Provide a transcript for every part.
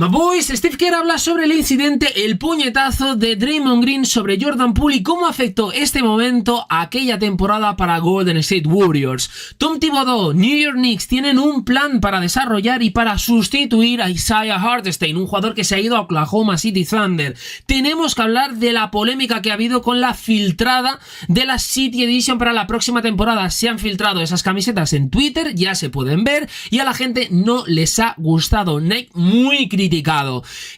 My boys, Steve Kerr habla sobre el incidente, el puñetazo de Draymond Green sobre Jordan Poole y cómo afectó este momento a aquella temporada para Golden State Warriors. Tom Thibodeau, New York Knicks tienen un plan para desarrollar y para sustituir a Isaiah Hartenstein, un jugador que se ha ido a Oklahoma City Thunder. Tenemos que hablar de la polémica que ha habido con la filtrada de la City Edition para la próxima temporada. Se han filtrado esas camisetas en Twitter, ya se pueden ver, y a la gente no les ha gustado. Nike muy criticado.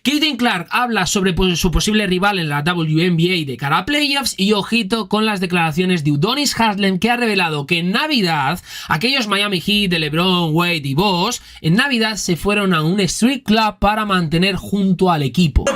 Caitlin Clark habla sobre su posible rival en la WNBA de cara a playoffs y ojito con las declaraciones de Udonis Haslem, que ha revelado que en Navidad aquellos Miami Heat de LeBron, Wade y Bosh en Navidad se fueron a un street club para mantener junto al equipo.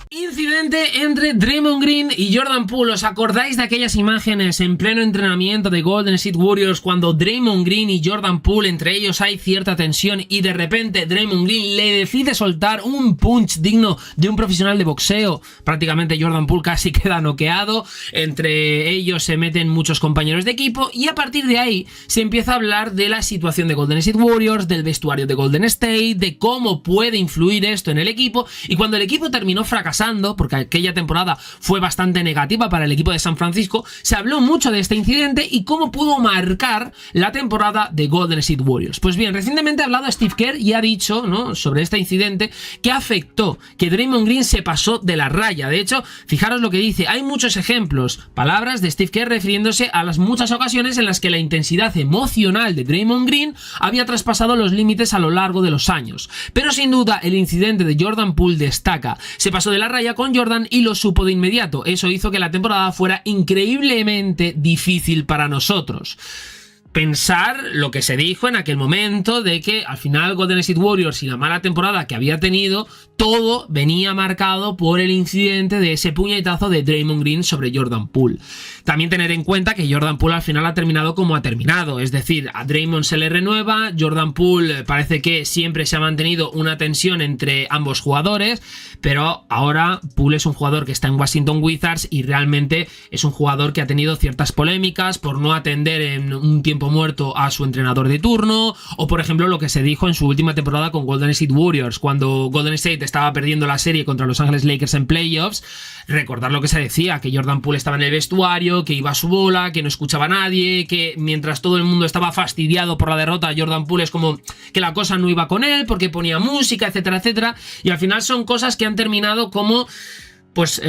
Incidente entre Draymond Green y Jordan Poole. ¿Os acordáis de aquellas imágenes en pleno entrenamiento de Golden State Warriors cuando Draymond Green y Jordan Poole, entre ellos hay cierta tensión y de repente Draymond Green le decide soltar un punch digno de un profesional de boxeo? Prácticamente Jordan Poole casi queda noqueado, entre ellos se meten muchos compañeros de equipo y a partir de ahí se empieza a hablar de la situación de Golden State Warriors, del vestuario de Golden State, de cómo puede influir esto en el equipo, y cuando el equipo terminó fracasando, porque aquella temporada fue bastante negativa para el equipo de San Francisco, se habló mucho de este incidente y cómo pudo marcar la temporada de Golden State Warriors. Pues bien, recientemente ha hablado Steve Kerr y ha dicho, ¿no?, sobre este incidente que afectó, que Draymond Green se pasó de la raya. De hecho, fijaros lo que dice, hay muchos ejemplos, palabras de Steve Kerr refiriéndose a las muchas ocasiones en las que la intensidad emocional de Draymond Green había traspasado los límites a lo largo de los años. Pero sin duda el incidente de Jordan Poole destaca. Se pasó de la raya con Jordan y lo supo de inmediato. Eso hizo que la temporada fuera increíblemente difícil para nosotros. Pensar lo que se dijo en aquel momento de que al final Golden State Warriors y la mala temporada que había tenido, todo venía marcado por el incidente de ese puñetazo de Draymond Green sobre Jordan Poole. También tener en cuenta que Jordan Poole al final ha terminado como ha terminado, es decir, a Draymond se le renueva, Jordan Poole parece que siempre se ha mantenido una tensión entre ambos jugadores, pero ahora Poole es un jugador que está en Washington Wizards y realmente es un jugador que ha tenido ciertas polémicas por no atender en un tiempo muerto a su entrenador de turno, o por ejemplo lo que se dijo en su última temporada con Golden State Warriors, cuando Golden State estaba perdiendo la serie contra Los Ángeles Lakers en playoffs. Recordar lo que se decía, que Jordan Poole estaba en el vestuario, que iba a su bola, que no escuchaba a nadie, que mientras todo el mundo estaba fastidiado por la derrota, Jordan Poole es como que la cosa no iba con él porque ponía música, etcétera, etcétera, y al final son cosas que han terminado como, pues,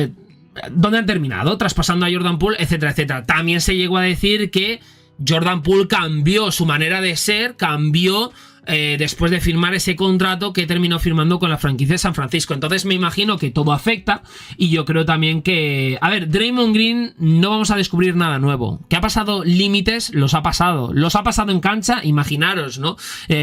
¿dónde han terminado? Traspasando a Jordan Poole, etcétera, etcétera. También se llegó a decir que Jordan Poole cambió su manera de ser, cambió después de firmar ese contrato que terminó firmando con la franquicia de San Francisco. Entonces me imagino que todo afecta y yo creo también que, a ver, Draymond Green no vamos a descubrir nada nuevo. Que ha pasado límites, los ha pasado en cancha, imaginaros, ¿no?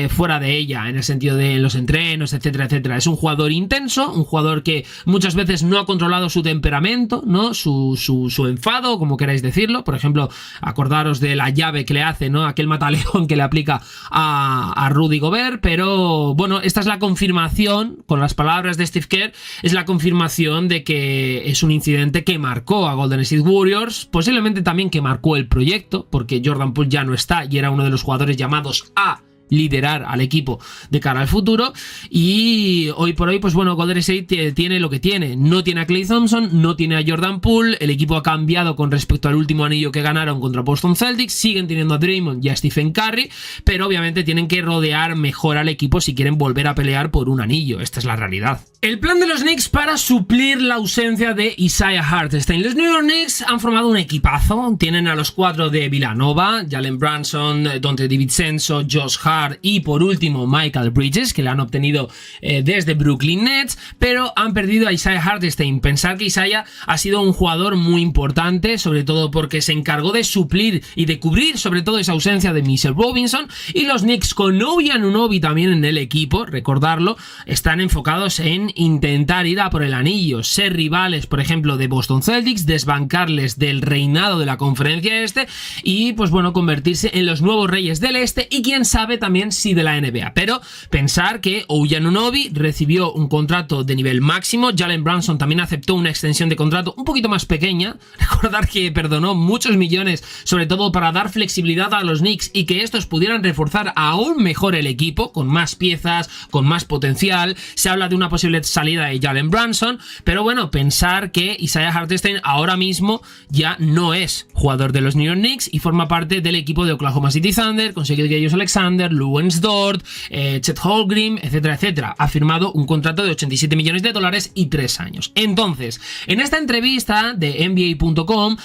Fuera de ella, en el sentido de los entrenos, etcétera, etcétera. Es un jugador intenso, un jugador que muchas veces no ha controlado su temperamento, ¿no? Su enfado, como queráis decirlo. Por ejemplo, acordaros de la llave que le hace, ¿no? Aquel mataleón que le aplica a Rudy Gobert, pero bueno, esta es la confirmación, con las palabras de Steve Kerr, es la confirmación de que es un incidente que marcó a Golden State Warriors, posiblemente también que marcó el proyecto, porque Jordan Poole ya no está y era uno de los jugadores llamados a liderar al equipo de cara al futuro, y hoy por hoy, pues bueno, Golden State tiene lo que tiene, no tiene a Klay Thompson, no tiene a Jordan Poole, el equipo ha cambiado con respecto al último anillo que ganaron contra Boston Celtics, siguen teniendo a Draymond y a Stephen Curry, pero obviamente tienen que rodear mejor al equipo si quieren volver a pelear por un anillo, esta es la realidad. El plan de los Knicks para suplir la ausencia de Isaiah Hartenstein. Los New York Knicks han formado un equipazo, tienen a los 4 de Villanova, Jalen Brunson, Donte DiVincenzo, Josh Hart y por último Michael Bridges, que le han obtenido desde Brooklyn Nets, pero han perdido a Isaiah Hartenstein. Pensar que Isaiah ha sido un jugador muy importante, sobre todo porque se encargó de suplir y de cubrir sobre todo esa ausencia de Mitchell Robinson, y los Knicks con Nobi Anunoby también en el equipo, recordarlo, están enfocados en intentar ir a por el anillo, ser rivales, por ejemplo, de Boston Celtics, desbancarles del reinado de la conferencia este y, pues bueno, convertirse en los nuevos reyes del este y quién sabe también sí de la NBA. Pero pensar que OG Anunoby recibió un contrato de nivel máximo, Jalen Brunson también aceptó una extensión de contrato un poquito más pequeña. Recordar que perdonó muchos millones, sobre todo para dar flexibilidad a los Knicks y que estos pudieran reforzar aún mejor el equipo, con más piezas, con más potencial. Se habla de una posible salida de Jalen Brunson, pero bueno, pensar que Isaiah Hartenstein ahora mismo ya no es jugador de los New York Knicks y forma parte del equipo de Oklahoma City Thunder, con Gilgeous-Alexander, Lawrence Dort, Chet Holmgren, etcétera, etcétera. Ha firmado un contrato de $87 millones y 3 años. Entonces, en esta entrevista de NBA.com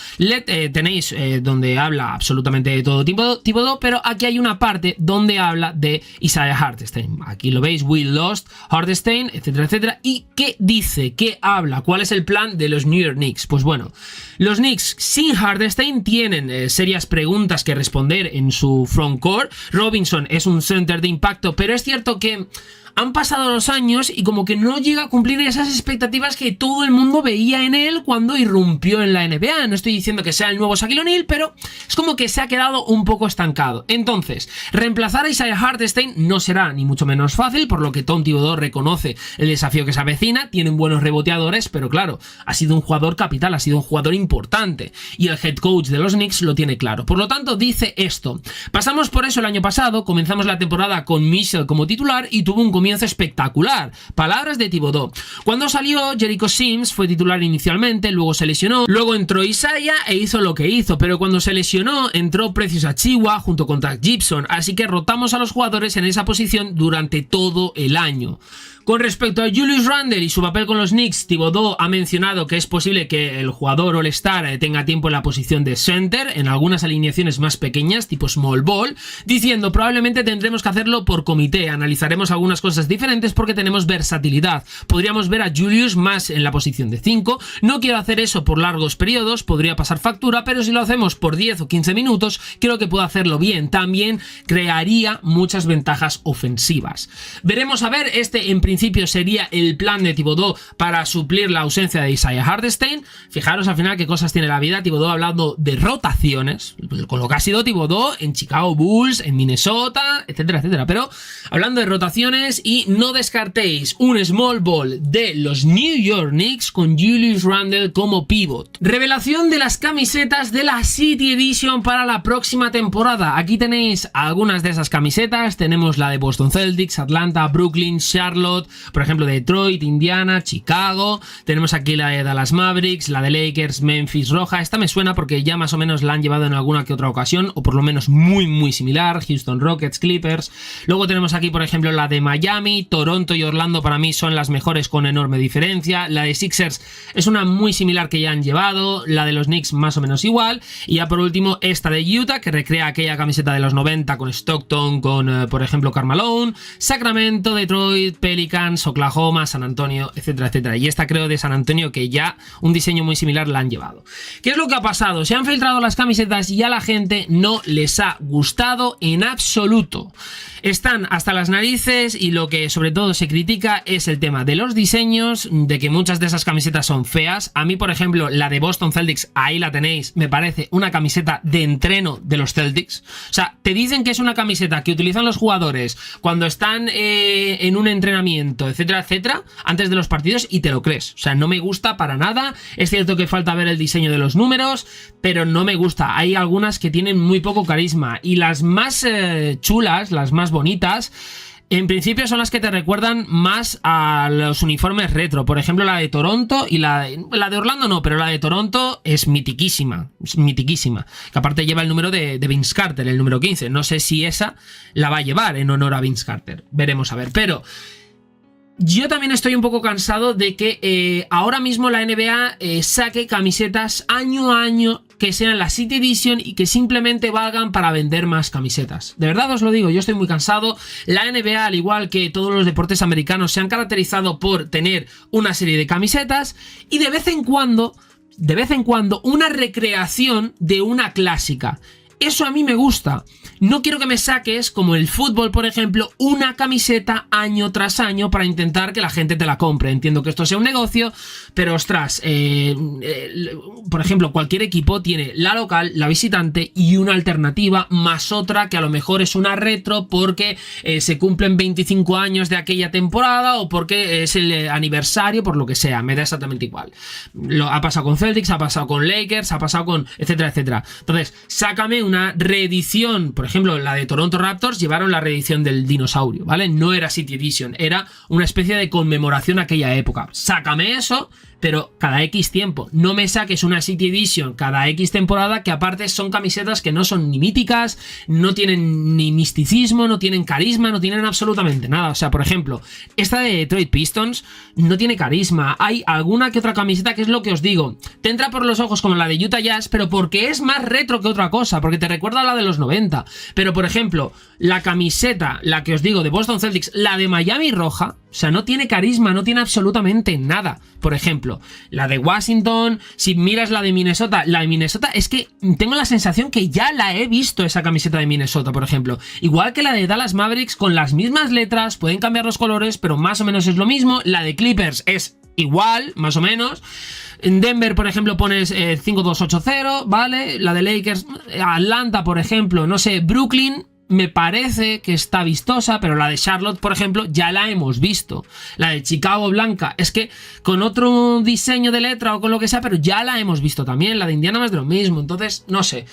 tenéis donde habla absolutamente de todo Thibodeau, pero aquí hay una parte donde habla de Isaiah Hartenstein. Aquí lo veis, we lost Hartenstein, etcétera, etcétera. ¿Y qué dice? ¿Qué habla? ¿Cuál es el plan de los New York Knicks? Pues bueno, los Knicks sin Hartenstein tienen serias preguntas que responder en su frontcourt. Robinson es un center de impacto, pero es cierto que han pasado los años y como que no llega a cumplir esas expectativas que todo el mundo veía en él cuando irrumpió en la NBA. No estoy diciendo que sea el nuevo Shaquille O'Neal, pero es como que se ha quedado un poco estancado. Entonces, reemplazar a Isaiah Hartenstein no será ni mucho menos fácil, por lo que Tom Thibodeau reconoce el desafío que se avecina. Tienen buenos reboteadores, pero claro, ha sido un jugador capital, ha sido un jugador importante y el head coach de los Knicks lo tiene claro. Por lo tanto, dice esto: pasamos por eso el año pasado, comenzamos la temporada con Mitchell como titular y tuvo un comienzo espectacular. Palabras de Thibodeau. Cuando salió, Jericho Sims fue titular inicialmente, luego se lesionó, luego entró Isaiah e hizo lo que hizo, pero cuando se lesionó entró Precious Achiuwa junto con Taj Gibson, así que rotamos a los jugadores en esa posición durante todo el año. Con respecto a Julius Randle y su papel con los Knicks, Thibodeau ha mencionado que es posible que el jugador All-Star tenga tiempo en la posición de center en algunas alineaciones más pequeñas, tipo small ball, diciendo probablemente tendremos que hacerlo por comité, analizaremos algunas cosas diferentes porque tenemos versatilidad. Podríamos ver a Julius más en la posición de 5, no quiero hacer eso por largos periodos, podría pasar factura, pero si lo hacemos por 10 o 15 minutos, creo que puedo hacerlo bien. También crearía muchas ventajas ofensivas. Veremos a ver, en principio sería el plan de Thibodeau para suplir la ausencia de Isaiah Hartenstein. Fijaros al final qué cosas tiene la vida. Thibodeau hablando de rotaciones, con lo que ha sido Thibodeau en Chicago Bulls, en Minnesota, etcétera, etcétera. Pero hablando de rotaciones, y no descartéis un small ball de los New York Knicks con Julius Randle como pivot. Revelación de las camisetas de la City Edition para la próxima temporada. Aquí tenéis algunas de esas camisetas. Tenemos la de Boston Celtics, Atlanta, Brooklyn, Charlotte, por ejemplo Detroit, Indiana, Chicago. Tenemos aquí la de Dallas Mavericks, la de Lakers, Memphis roja. Esta me suena porque ya más o menos la han llevado en alguna que otra ocasión, o por lo menos muy similar. Houston Rockets, Clippers. Luego tenemos aquí por ejemplo la de Miami, Toronto y Orlando para mí son las mejores con enorme diferencia. La de Sixers es una muy similar que ya han llevado, la de los Knicks más o menos igual, y ya por último esta de Utah que recrea aquella camiseta de los 90 con Stockton, con por ejemplo Karl Malone, Sacramento, Detroit, Pelicans, Oklahoma, San Antonio, etcétera, etcétera. Y esta creo de San Antonio que ya un diseño muy similar la han llevado. ¿Qué es lo que ha pasado? Se han filtrado las camisetas y a la gente no les ha gustado en absoluto. Están hasta las narices y lo que sobre todo se critica es el tema de los diseños, de que muchas de esas camisetas son feas. A mí, por ejemplo, la de Boston Celtics, ahí la tenéis, me parece una camiseta de entreno de los Celtics. O sea, te dicen que es una camiseta que utilizan los jugadores cuando están en un entrenamiento, etcétera, etcétera, antes de los partidos y te lo crees. O sea, no me gusta para nada. Es cierto que falta ver el diseño de los números, pero no me gusta. Hay algunas que tienen muy poco carisma y las más chulas, las más bonitas, en principio son las que te recuerdan más a los uniformes retro. Por ejemplo, la de Toronto y la de Orlando no, pero la de Toronto es mitiquísima. Es mitiquísima. Que aparte lleva el número de Vince Carter, el número 15. No sé si esa la va a llevar en honor a Vince Carter. Veremos a ver. Pero yo también estoy un poco cansado de que ahora mismo la NBA saque camisetas año a año que sean la City Edition y que simplemente valgan para vender más camisetas. De verdad os lo digo, yo estoy muy cansado. La NBA, al igual que todos los deportes americanos, se han caracterizado por tener una serie de camisetas y de vez en cuando, una recreación de una clásica. Eso a mí me gusta. No quiero que me saques, como el fútbol, por ejemplo, una camiseta año tras año para intentar que la gente te la compre. Entiendo que esto sea un negocio, pero ostras, por ejemplo, cualquier equipo tiene la local, la visitante y una alternativa, más otra que a lo mejor es una retro porque se cumplen 25 años de aquella temporada o porque es el aniversario, por lo que sea, me da exactamente igual. Ha pasado con Celtics, ha pasado con Lakers, ha pasado con etcétera, etcétera. Entonces, sácame una reedición, por ejemplo, la de Toronto Raptors llevaron la reedición del dinosaurio, ¿vale? No era City Edition, era una especie de conmemoración a aquella época. Sácame eso, pero cada X tiempo. No me saques una City Edition cada X temporada, que aparte son camisetas que no son ni míticas, no tienen ni misticismo, no tienen carisma, no tienen absolutamente nada. O sea, por ejemplo, esta de Detroit Pistons no tiene carisma. Hay alguna que otra camiseta que es lo que os digo, te entra por los ojos como la de Utah Jazz, pero porque es más retro que otra cosa, porque te recuerda a la de los 90. Pero, por ejemplo, la camiseta, la que os digo de Boston Celtics, la de Miami roja, o sea, no tiene carisma, no tiene absolutamente nada. Por ejemplo, la de Washington, si miras la de Minnesota es que tengo la sensación que ya la he visto, esa camiseta de Minnesota, por ejemplo. Igual que la de Dallas Mavericks, con las mismas letras, pueden cambiar los colores, pero más o menos es lo mismo. La de Clippers es igual, más o menos. En Denver, por ejemplo, pones 5-2-8-0, ¿vale? La de Lakers, Atlanta, por ejemplo, no sé, Brooklyn, me parece que está vistosa, pero la de Charlotte, por ejemplo, ya la hemos visto. La de Chicago blanca, es que con otro diseño de letra o con lo que sea, pero ya la hemos visto también. La de Indiana más de lo mismo, entonces, no sé.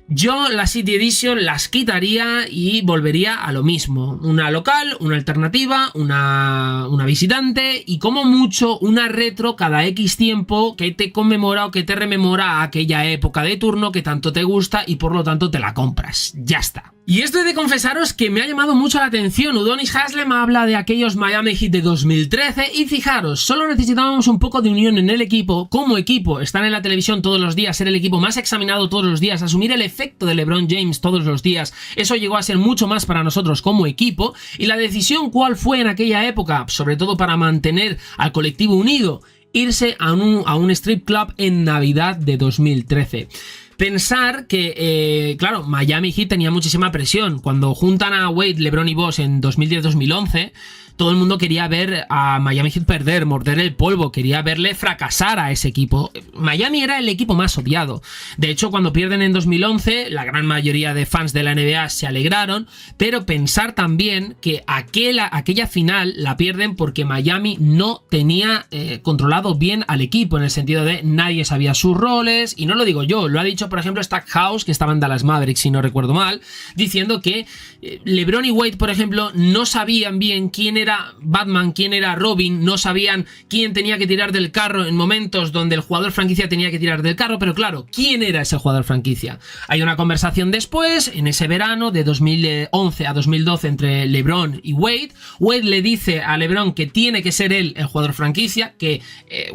Yo la City Edition las quitaría y volvería a lo mismo. Una local, una alternativa, una visitante y como mucho una retro cada X tiempo que te conmemora o que te rememora a aquella época de turno que tanto te gusta y por lo tanto te la compras. Ya está. Y esto he de confesaros que me ha llamado mucho la atención. Udonis Haslem habla de aquellos Miami Heat de 2013 y fijaros, solo necesitábamos un poco de unión en el equipo. Como equipo, estar en la televisión todos los días, ser el equipo más examinado todos los días, asumir el efecto de LeBron James todos los días, eso llegó a ser mucho más para nosotros como equipo. Y la decisión, ¿cuál fue en aquella época? Sobre todo para mantener al colectivo unido, irse a un strip club en Navidad de 2013. Pensar que, claro, Miami Heat tenía muchísima presión. Cuando juntan a Wade, LeBron y Bosh en 2010-2011, todo el mundo quería ver a Miami Heat perder, morder el polvo, quería verle fracasar a ese equipo. Miami era el equipo más odiado. De hecho, cuando pierden en 2011, la gran mayoría de fans de la NBA se alegraron, pero pensar también que aquella final la pierden porque Miami no tenía controlado bien al equipo, en el sentido de nadie sabía sus roles, y no lo digo yo, lo ha dicho, por ejemplo, Stackhouse, que estaba en Dallas Mavericks, si no recuerdo mal, diciendo que LeBron y Wade, por ejemplo, no sabían bien quién era Batman, quién era Robin, no sabían quién tenía que tirar del carro en momentos donde el jugador franquicia tenía que tirar del carro, pero claro, ¿quién era ese jugador franquicia? Hay una conversación después, en ese verano de 2011 a 2012 entre LeBron y Wade. Wade le dice a LeBron que tiene que ser él el jugador franquicia, que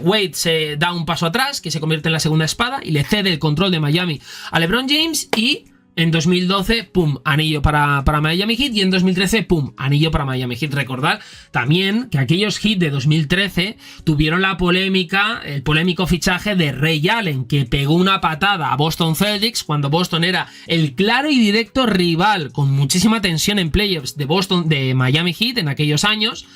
Wade se da un paso atrás, que se convierte en la segunda espada y le cede el control de Miami a LeBron James, y en 2012, pum, anillo para Miami Heat, y en 2013, pum, anillo para Miami Heat. Recordad también que aquellos Heat de 2013 tuvieron la polémica, el polémico fichaje de Ray Allen, que pegó una patada a Boston Celtics cuando Boston era el claro y directo rival, con muchísima tensión en playoffs de Miami Heat en aquellos años.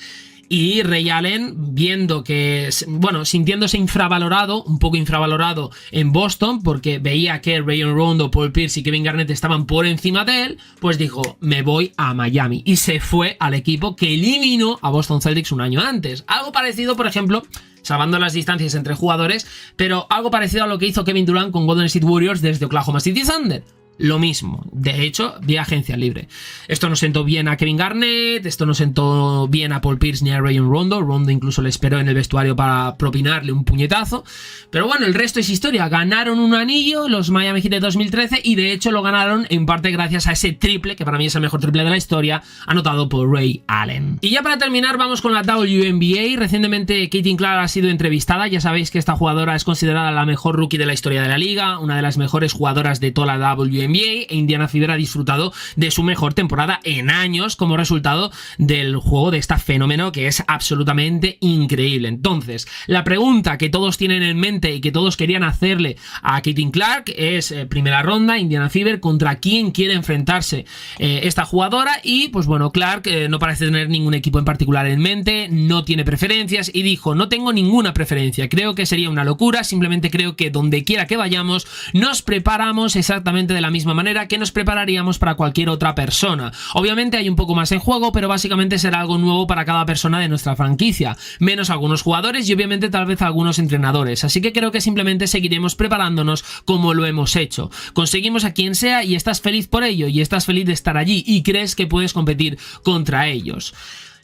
Y Ray Allen, viendo que, bueno, sintiéndose infravalorado, un poco infravalorado en Boston, porque veía que Rayon Rondo, Paul Pierce y Kevin Garnett estaban por encima de él, pues dijo, me voy a Miami. Y se fue al equipo que eliminó a Boston Celtics un año antes. Algo parecido, por ejemplo, salvando las distancias entre jugadores, pero algo parecido a lo que hizo Kevin Durant con Golden State Warriors desde Oklahoma City Thunder. Lo mismo, de hecho, vía agencia libre. Esto no sentó bien a Kevin Garnett, esto no sentó bien a Paul Pierce ni a Rayon Rondo. Rondo incluso le esperó en el vestuario para propinarle un puñetazo. Pero bueno, el resto es historia. Ganaron un anillo los Miami Heat de 2013 y de hecho lo ganaron en parte gracias a ese triple, que para mí es el mejor triple de la historia, anotado por Ray Allen. Y ya para terminar vamos con la WNBA. Recientemente Caitlin Clark ha sido entrevistada. Ya sabéis que esta jugadora es considerada la mejor rookie de la historia de la liga, una de las mejores jugadoras de toda la WNBA. WNBA e Indiana Fever ha disfrutado de su mejor temporada en años como resultado del juego de esta fenómeno que es absolutamente increíble. Entonces, la pregunta que todos tienen en mente y que todos querían hacerle a Caitlin Clark es primera ronda, Indiana Fever, ¿contra quién quiere enfrentarse esta jugadora? Y pues bueno, Clark no parece tener ningún equipo en particular en mente, no tiene preferencias y dijo: no tengo ninguna preferencia, creo que sería una locura, simplemente creo que donde quiera que vayamos nos preparamos exactamente de la misma manera que nos prepararíamos para cualquier otra persona. Obviamente hay un poco más en juego, pero básicamente será algo nuevo para cada persona de nuestra franquicia, menos algunos jugadores y obviamente tal vez algunos entrenadores, así que creo que simplemente seguiremos preparándonos como lo hemos hecho. Conseguimos a quien sea y estás feliz por ello y estás feliz de estar allí y crees que puedes competir contra ellos.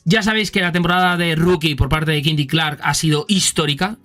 Ya sabéis que la temporada de rookie por parte de Caitlin Clark ha sido histórica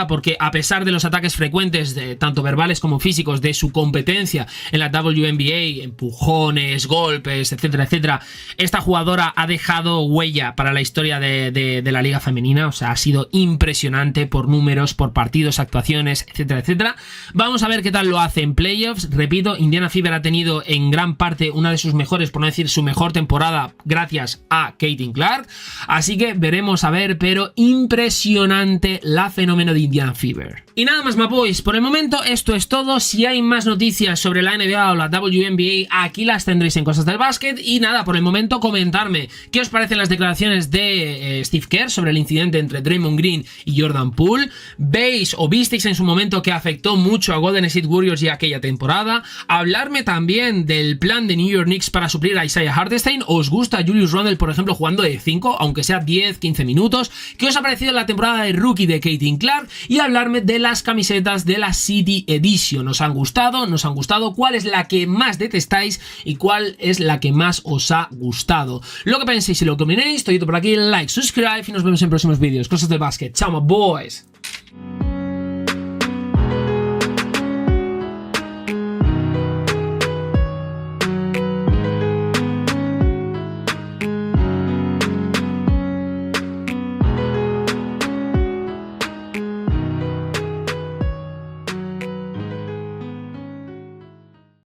porque a pesar de los ataques frecuentes, tanto verbales como físicos, de su competencia en la WNBA, empujones, golpes, etcétera, etcétera, esta jugadora ha dejado huella para la historia de la liga femenina. O sea, ha sido impresionante por números, por partidos, actuaciones, etcétera, etcétera. Vamos a ver qué tal lo hace en playoffs. Repito, Indiana Fever ha tenido en gran parte una de sus mejores, por no decir su mejor temporada, gracias a Caitlin Clark. Así que veremos a ver, pero impresionante la fenómeno de Indiana Fever. Y nada más, my boys, por el momento esto es todo. Si hay más noticias sobre la NBA o la WNBA, aquí las tendréis en Cosas del Básquet. Y nada, por el momento comentarme qué os parecen las declaraciones de Steve Kerr sobre el incidente entre Draymond Green y Jordan Poole. ¿Veis o visteis en su momento que afectó mucho a Golden State Warriors y a aquella temporada? Hablarme también del plan de New York Knicks para suplir a Isaiah Hartenstein. ¿Os gusta Julius Randle, por ejemplo, jugando de 5, aunque sea 10-15 minutos? ¿Qué os ha parecido la temporada de rookie de Caitlin Clark? Y hablarme de las camisetas de la City Edition. ¿Os han gustado? ¿Nos han gustado? ¿Cuál es la que más detestáis? ¿Y cuál es la que más os ha gustado? Lo que penséis y lo que opinéis, todo por aquí, like, subscribe y nos vemos en próximos vídeos. Cosas del Básquet. Chao, my boys.